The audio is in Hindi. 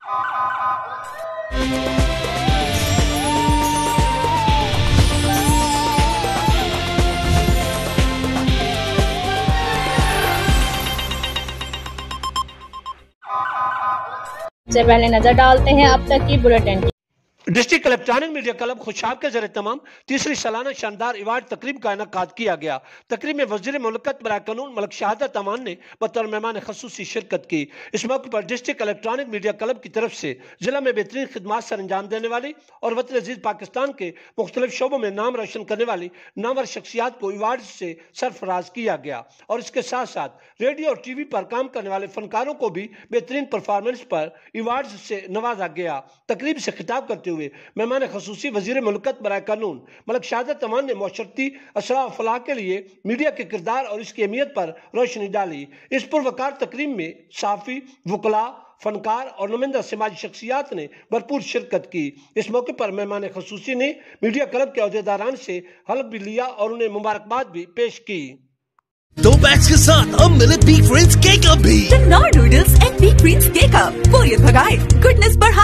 से पहले नजर डालते हैं अब तक की बुलेटिन की। District electronic media club Khushab के जरिए तमाम तीसरी सालाना शानदार अवार्ड तकरीब का इनेकाद किया गया। तकरीब में वज़ीर मुमलकत बराए कानून मलिक शहादत अमान ने बतौर मेहमान खसूसी शिरकत की। इस मौके पर डिस्ट्रिक्ट इलेक्ट्रॉनिक मीडिया क्लब की तरफ से जिला में बेहतरीन खिदमात सर अंजाम देने वाली और वतन अजीज पाकिस्तान के मुख्तलिफ शोबों में नाम रोशन करने वाली नामवर शख्सियात को अवार्ड से सरफराज किया गया और इसके साथ साथ रेडियो और टीवी पर काम करने वाले फनकारों को भी बेहतरीन परफॉर्मेंस पर अवार्ड से नवाजा गया। तकरीब से खिताब करते हुए मेहमान खसूसी वजीर मुल्कत बराए कानून मलिक शहादत अमान ने मुशर्रती असरा फलाह के लिए मीडिया के किरदार और इसकी अहमियत पर रोशनी डाली। इस पुरवकार तकरीब में साफी, वकला, फनकार और नुमाइंदा समाजी शख्सियात ने भरपूर शिरकत की। इस मौके पर मेहमान खसूसी ने मीडिया क्लब के अहदेदारान से हल्फ भी लिया और उन्हें मुबारकबाद भी पेश की। 2 बैग्स के साथ अब मिले बिग फ्रेंड्स केक अप भी। Noodles and big friends cake up बोरियत भगाए, गुडनेस बढ़ाए।